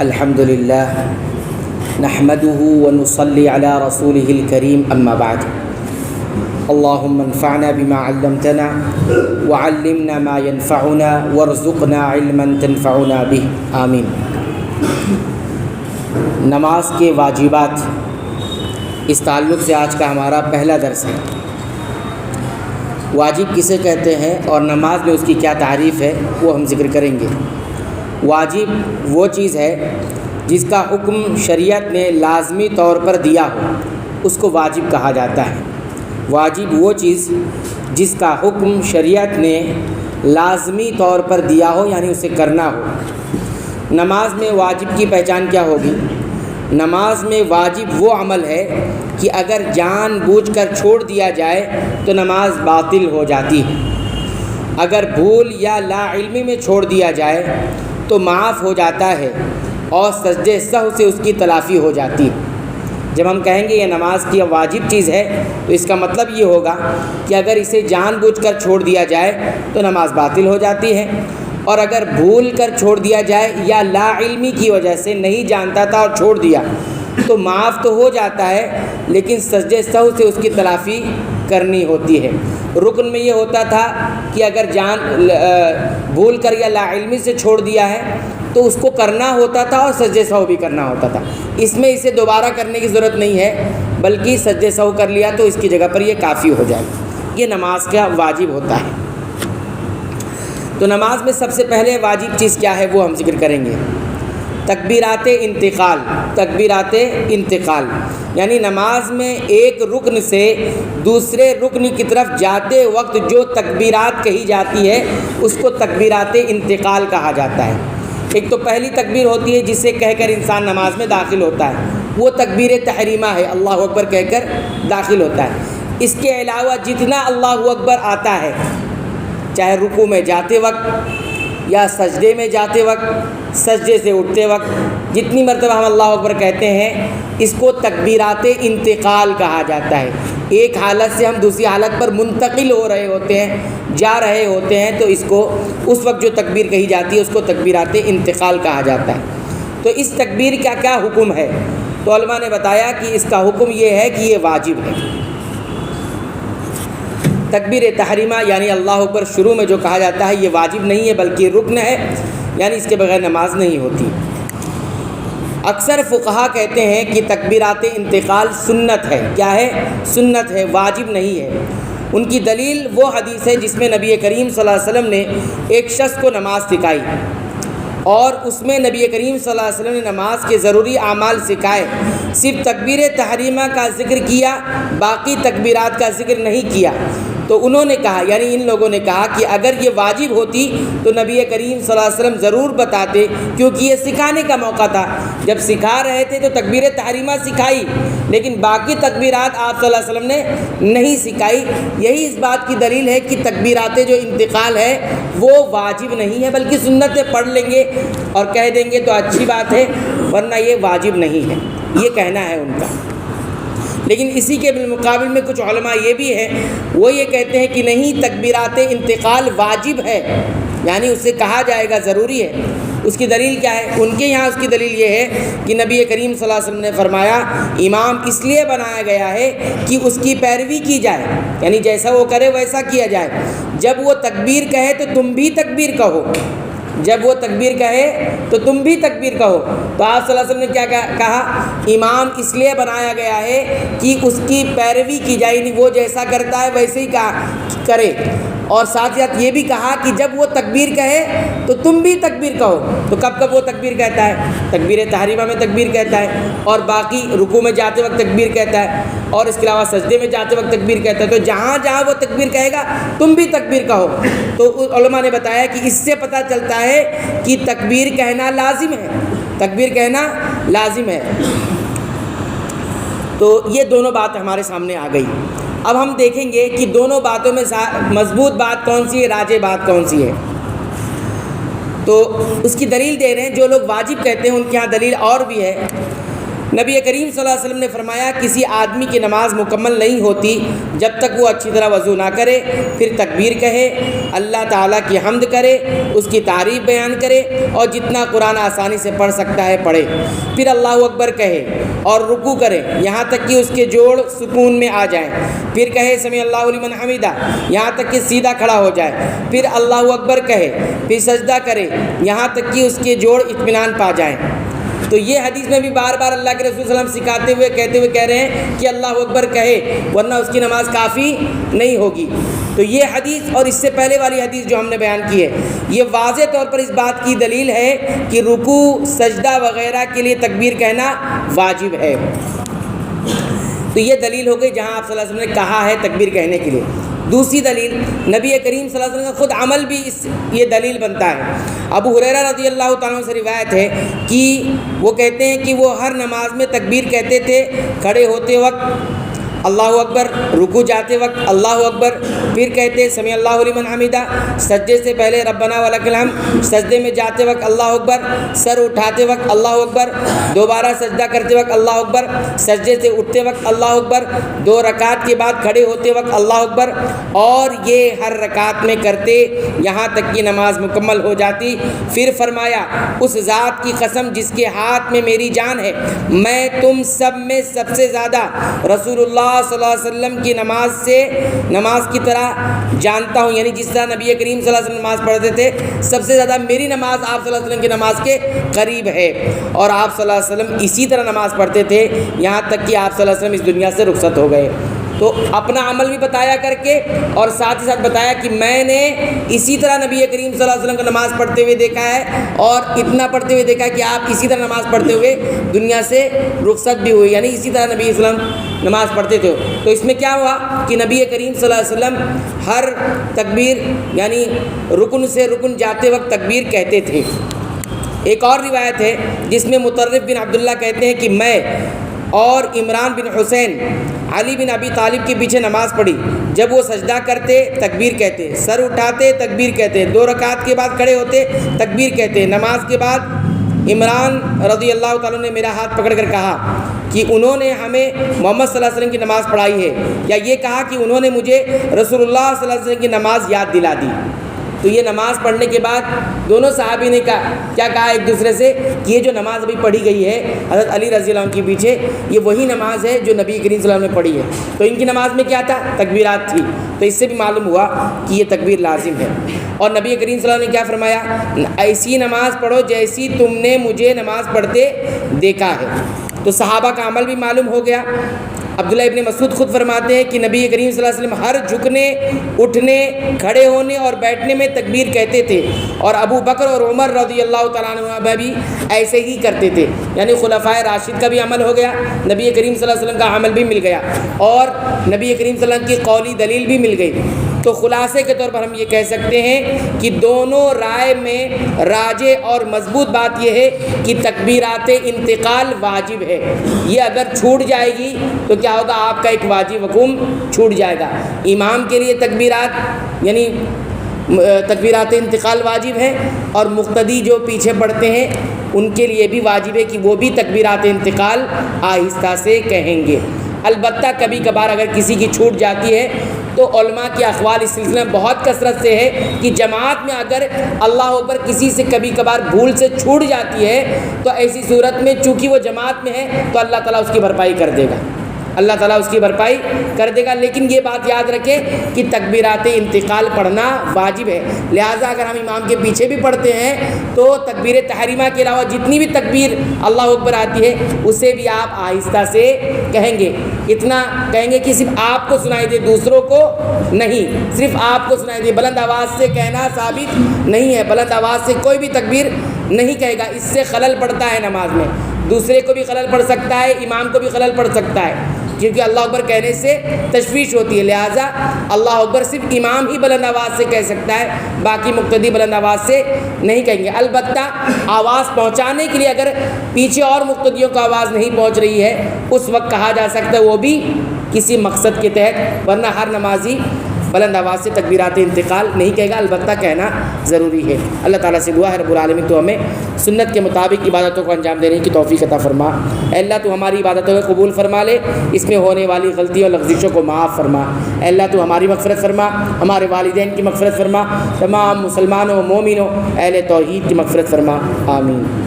الحمد للہ نحمده ونصلي على رسوله الكريم اما بعد اللهم انفعنا بما علمتنا وعلمنا ما ينفعنا وارزقنا علما تنفعنا به آمین۔ نماز کے واجبات، اس تعلق سے آج کا ہمارا پہلا درس ہے۔ واجب کسے کہتے ہیں اور نماز میں اس کی کیا تعریف ہے وہ ہم ذکر کریں گے۔ واجب وہ چیز ہے جس کا حکم شریعت نے لازمی طور پر دیا ہو، اس کو واجب کہا جاتا ہے۔ واجب وہ چیز جس کا حکم شریعت نے لازمی طور پر دیا ہو، یعنی اسے کرنا ہو۔ نماز میں واجب کی پہچان کیا ہوگی؟ نماز میں واجب وہ عمل ہے کہ اگر جان بوجھ کر چھوڑ دیا جائے تو نماز باطل ہو جاتی ہے۔ اگر بھول یا لا علمی میں چھوڑ دیا جائے تو معاف ہو جاتا ہے اور سجدے سہو سے اس کی تلافی ہو جاتی ہے۔ جب ہم کہیں گے یہ نماز کی واجب چیز ہے تو اس کا مطلب یہ ہوگا کہ اگر اسے جان بوجھ کر چھوڑ دیا جائے تو نماز باطل ہو جاتی ہے، اور اگر بھول کر چھوڑ دیا جائے یا لا علمی کی وجہ سے نہیں جانتا تھا اور چھوڑ دیا تو معاف تو ہو جاتا ہے، لیکن سجدے سہو سے اس کی تلافی کرنی ہوتی ہے۔ رکن میں یہ ہوتا تھا کہ اگر بھول کر یا لا علمی سے چھوڑ دیا ہے تو اس کو کرنا ہوتا تھا اور سجدے سہو بھی کرنا ہوتا تھا۔ اس میں اسے دوبارہ کرنے کی ضرورت نہیں ہے، بلکہ سجدے سہو کر لیا تو اس کی جگہ پر یہ کافی ہو جائے۔ یہ نماز کا واجب ہوتا ہے۔ تو نماز میں سب سے پہلے واجب چیز کیا ہے وہ ہم ذکر کریں گے۔ تکبیرات انتقال۔ تکبیرات انتقال یعنی نماز میں ایک رکن سے دوسرے رکن کی طرف جاتے وقت جو تکبیرات کہی جاتی ہے اس کو تکبیرات انتقال کہا جاتا ہے۔ ایک تو پہلی تکبیر ہوتی ہے جسے کہہ کر انسان نماز میں داخل ہوتا ہے، وہ تکبیر تحریمہ ہے، اللہ اکبر کہہ کر داخل ہوتا ہے۔ اس کے علاوہ جتنا اللہ اکبر آتا ہے، چاہے رکوع میں جاتے وقت یا سجدے میں جاتے وقت، سجدے سے اٹھتے وقت، جتنی مرتبہ ہم اللہ اکبر کہتے ہیں اس کو تکبیرات انتقال کہا جاتا ہے۔ ایک حالت سے ہم دوسری حالت پر منتقل ہو رہے ہوتے ہیں، جا رہے ہوتے ہیں، تو اس کو اس وقت جو تکبیر کہی جاتی ہے اس کو تکبیرات انتقال کہا جاتا ہے۔ تو اس تکبیر کا کیا حکم ہے؟ تو علماء نے بتایا کہ اس کا حکم یہ ہے کہ یہ واجب ہے۔ تکبیر تحریمہ یعنی اللہ اکبر شروع میں جو کہا جاتا ہے یہ واجب نہیں ہے بلکہ رکن ہے، یعنی اس کے بغیر نماز نہیں ہوتی۔ اکثر فقہا کہتے ہیں کہ تکبیرات انتقال سنت ہے۔ کیا ہے؟ سنت ہے، واجب نہیں ہے۔ ان کی دلیل وہ حدیث ہے جس میں نبی کریم صلی اللہ علیہ وسلم نے ایک شخص کو نماز سکھائی، اور اس میں نبی کریم صلی اللہ علیہ وسلم نے نماز کے ضروری اعمال سکھائے، صرف تکبیر تحریمہ کا ذکر کیا، باقی تکبیرات کا ذکر نہیں کیا۔ تو انہوں نے کہا، یعنی ان لوگوں نے کہا کہ اگر یہ واجب ہوتی تو نبی کریم صلی اللہ علیہ وسلم ضرور بتاتے، کیونکہ یہ سکھانے کا موقع تھا۔ جب سکھا رہے تھے تو تکبیر تحریمہ سکھائی، لیکن باقی تکبیرات آپ صلی اللہ علیہ وسلم نے نہیں سکھائی۔ یہی اس بات کی دلیل ہے کہ تکبیرات جو انتقال ہے وہ واجب نہیں ہے بلکہ سنت ہے، پڑھ لیں گے اور کہہ دیں گے تو اچھی بات ہے، ورنہ یہ واجب نہیں ہے، یہ کہنا ہے ان کا۔ لیکن اسی کے بالمقابل میں کچھ علماء یہ بھی ہیں، وہ یہ کہتے ہیں کہ نہیں، تکبیرات انتقال واجب ہے، یعنی اسے کہا جائے گا، ضروری ہے۔ اس کی دلیل کیا ہے؟ ان کے یہاں اس کی دلیل یہ ہے کہ نبی کریم صلی اللہ علیہ وسلم نے فرمایا امام اس لیے بنایا گیا ہے کہ اس کی پیروی کی جائے، یعنی جیسا وہ کرے ویسا کیا جائے۔ جب وہ تکبیر کہے تو تم بھی تکبیر کہو، جب وہ تکبیر کہے تو تم بھی تکبیر کہو۔ تو آپ صلی اللہ علیہ وسلم نے کیا کہا؟ امام اس لیے بنایا گیا ہے کہ اس کی پیروی کی جائے، یعنی وہ جیسا کرتا ہے ویسے ہی کرے، اور ساتھ ساتھ یہ بھی کہا کہ جب وہ تکبیر کہے تو تم بھی تکبیر کہو۔ تو کب کب وہ تکبیر کہتا ہے؟ تکبیر تحریمہ میں تکبیر کہتا ہے، اور باقی رکوع میں جاتے وقت تکبیر کہتا ہے، اور اس کے علاوہ سجدے میں جاتے وقت تکبیر کہتا ہے۔ تو جہاں جہاں وہ تکبیر کہے گا تم بھی تکبیر کہو۔ تو علماء نے بتایا کہ اس سے پتہ چلتا ہے کہ تکبیر کہنا لازم ہے، تکبیر کہنا لازم ہے۔ تو یہ دونوں بات ہمارے سامنے آ گئی۔ اب ہم دیکھیں گے کہ دونوں باتوں میں مضبوط بات کون سی ہے، راجح بات کون سی ہے۔ تو اس کی دلیل دے رہے ہیں۔ جو لوگ واجب کہتے ہیں ان کے یہاں دلیل اور بھی ہے۔ نبی کریم صلی اللہ علیہ وسلم نے فرمایا کسی آدمی کی نماز مکمل نہیں ہوتی جب تک وہ اچھی طرح وضو نہ کرے، پھر تکبیر کہے، اللہ تعالیٰ کی حمد کرے، اس کی تعریف بیان کرے اور جتنا قرآن آسانی سے پڑھ سکتا ہے پڑھے، پھر اللہ اکبر کہے اور رکوع کرے یہاں تک کہ اس کے جوڑ سکون میں آ جائیں، پھر کہے سمیع اللہ لمن حمیدہ یہاں تک کہ سیدھا کھڑا ہو جائے، پھر اللہ اکبر کہے، پھر سجدہ کرے یہاں تک کہ اس کے جوڑ اطمینان پا جائیں۔ تو یہ حدیث میں بھی بار بار اللہ کے رسول صلی اللہ علیہ وسلم سکھاتے ہوئے کہتے ہوئے کہہ رہے ہیں کہ اللہ اکبر کہے، ورنہ اس کی نماز کافی نہیں ہوگی۔ تو یہ حدیث اور اس سے پہلے والی حدیث جو ہم نے بیان کی ہے، یہ واضح طور پر اس بات کی دلیل ہے کہ رکوع، سجدہ وغیرہ کے لیے تکبیر کہنا واجب ہے۔ تو یہ دلیل ہو گئی جہاں آپ صلی اللہ علیہ وسلم نے کہا ہے تکبیر کہنے کے لیے۔ دوسری دلیل، نبی کریم صلی اللہ علیہ وسلم کا خود عمل بھی یہ دلیل بنتا ہے۔ ابو ہریرہ رضی اللہ تعالیٰ عنہ سے روایت ہے کہ وہ کہتے ہیں کہ وہ ہر نماز میں تکبیر کہتے تھے، کھڑے ہوتے وقت اللہ اکبر، رکوع جاتے وقت اللہ اکبر، پھر کہتے سمیع اللہ لمن حمیدہ، سجدے سے پہلے ربنا ولک الحمد، سجدے میں جاتے وقت اللہ اکبر، سر اٹھاتے وقت اللہ اکبر، دوبارہ سجدہ کرتے وقت اللہ اکبر، سجدے سے اٹھتے وقت اللہ اکبر، 2 رکعت کے بعد کھڑے ہوتے وقت اللہ اکبر، اور یہ ہر رکعت میں کرتے یہاں تک کہ نماز مکمل ہو جاتی۔ پھر فرمایا اس ذات کی قسم جس کے ہاتھ میں میری جان ہے، میں تم سب میں سب سے زیادہ رسول اللہ صلی اللہ علیہ وسلم کی نماز کی طرح جانتا ہوں، یعنی جس طرح نبی کریم صلی اللہ علیہ وسلم نماز پڑھتے تھے سب سے زیادہ میری نماز آپ صلی اللہ علیہ وسلم کی نماز کے قریب ہے، اور آپ صلی اللہ علیہ وسلم اسی طرح نماز پڑھتے تھے یہاں تک کہ آپ صلی اللہ علیہ وسلم اس دنیا سے رخصت ہو گئے۔ تو اپنا عمل بھی بتایا کر کے اور ساتھ ہی ساتھ بتایا کہ میں نے اسی طرح نبی کریم صلی اللہ علیہ وسلم کو نماز پڑھتے ہوئے دیکھا ہے، اور اتنا پڑھتے ہوئے دیکھا کہ آپ اسی طرح نماز پڑھتے ہوئے دنیا سے رخصت بھی ہوئی، یعنی اسی طرح نبی صلی اللہ علیہ وسلم نماز پڑھتے تھے۔ تو اس میں کیا ہوا کہ نبی کریم صلی اللہ علیہ وسلم ہر تکبیر یعنی رکن سے رکن جاتے وقت تکبیر کہتے تھے۔ ایک اور روایت ہے جس میں مطرف بن عبداللہ کہتے ہیں کہ میں اور عمران بن حسین علی بن ابی طالب کے پیچھے نماز پڑھی، جب وہ سجدہ کرتے تکبیر کہتے، سر اٹھاتے تکبیر کہتے، 2 رکعت کے بعد کھڑے ہوتے تکبیر کہتے۔ نماز کے بعد عمران رضی اللہ تعالیٰ نے میرا ہاتھ پکڑ کر کہا کہ انہوں نے ہمیں محمد صلی اللہ علیہ وسلم کی نماز پڑھائی ہے، یا یہ کہا کہ انہوں نے مجھے رسول اللہ صلی اللہ علیہ وسلم کی نماز یاد دلا دی۔ تو یہ نماز پڑھنے کے بعد دونوں صحابی نے کیا کہا ایک دوسرے سے کہ یہ جو نماز ابھی پڑھی گئی ہے حضرت علی رضی اللہ عنہ کے پیچھے، یہ وہی نماز ہے جو نبی کریم صلی اللہ علیہ وسلم نے پڑھی ہے۔ تو ان کی نماز میں کیا تھا؟ تکبیرات تھی۔ تو اس سے بھی معلوم ہوا کہ یہ تکبیر لازم ہے۔ اور نبی کریم صلی اللہ علیہ وسلم نے کیا فرمایا؟ ایسی نماز پڑھو جیسی تم نے مجھے نماز پڑھتے دیکھا ہے۔ تو صحابہ کا عمل بھی معلوم ہو گیا۔ عبداللہ ابن مسعود خود فرماتے ہیں کہ نبی کریم صلی اللہ علیہ وسلم ہر جھکنے، اٹھنے، کھڑے ہونے اور بیٹھنے میں تکبیر کہتے تھے، اور ابو بکر اور عمر رضی اللہ تعالیٰ عنہ بھی ایسے ہی کرتے تھے، یعنی خلفائے راشد کا بھی عمل ہو گیا، نبی کریم صلی اللہ علیہ وسلم کا عمل بھی مل گیا، اور نبی کریم صلی اللہ علیہ وسلم کی قولی دلیل بھی مل گئی۔ تو خلاصے کے طور پر ہم یہ کہہ سکتے ہیں کہ دونوں رائے میں راجح اور مضبوط بات یہ ہے کہ تکبیرات انتقال واجب ہے۔ یہ اگر چھوٹ جائے گی تو کیا ہوگا؟ آپ کا ایک واجب حکم چھوٹ جائے گا۔ امام کے لیے تکبیرات یعنی تکبیرات انتقال واجب ہے، اور مقتدی جو پیچھے پڑھتے ہیں ان کے لیے بھی واجب ہے کہ وہ بھی تکبیرات انتقال آہستہ سے کہیں گے۔ البتہ کبھی کبھار اگر کسی کی چھوٹ جاتی ہے تو علماء کے اقوال اس سلسلے میں بہت کثرت سے ہے کہ جماعت میں اگر اللہ اکبر کسی سے کبھی کبھار بھول سے چھوٹ جاتی ہے تو ایسی صورت میں چونکہ وہ جماعت میں ہے تو اللہ تعالیٰ اس کی بھرپائی کر دے گا، اللہ تعالیٰ اس کی بھرپائی کر دے گا۔ لیکن یہ بات یاد رکھیں کہ تکبیرات انتقال پڑھنا واجب ہے، لہٰذا اگر ہم امام کے پیچھے بھی پڑھتے ہیں تو تکبیر تحریمہ کے علاوہ جتنی بھی تکبیر اللہ اکبر آتی ہے اسے بھی آپ آہستہ سے کہیں گے، اتنا کہیں گے کہ صرف آپ کو سنائی دے، دوسروں کو نہیں، صرف آپ کو سنائی دے۔ بلند آواز سے کہنا ثابت نہیں ہے، بلند آواز سے کوئی بھی تکبیر نہیں کہے گا، اس سے خلل پڑتا ہے نماز میں، دوسرے کو بھی خلل پڑ سکتا ہے، امام کو بھی خلل پڑ سکتا ہے، کیونکہ اللہ اکبر کہنے سے تشویش ہوتی ہے، لہٰذا اللہ اکبر صرف امام ہی بلند آواز سے کہہ سکتا ہے، باقی مقتدی بلند آواز سے نہیں کہیں گے۔ البتہ آواز پہنچانے کے لیے اگر پیچھے اور مقتدیوں کو آواز نہیں پہنچ رہی ہے اس وقت کہا جا سکتا ہے، وہ بھی کسی مقصد کے تحت، ورنہ ہر نمازی بلند آواز سے تکبیرات انتقال نہیں کہے گا، البتہ کہنا ضروری ہے۔ اللہ تعالیٰ سے دعا ہے رب العالمین تو ہمیں سنت کے مطابق عبادتوں کو انجام دینے کی توفیق عطا فرما۔ اے اللہ تو ہماری عبادتوں کو قبول فرما لے، اس میں ہونے والی غلطیوں اور لغزشوں کو معاف فرما۔ اے اللہ تو ہماری مغفرت فرما، ہمارے والدین کی مغفرت فرما، تمام مسلمانوں مومنوں اہل توحید کی مغفرت فرما، آمین۔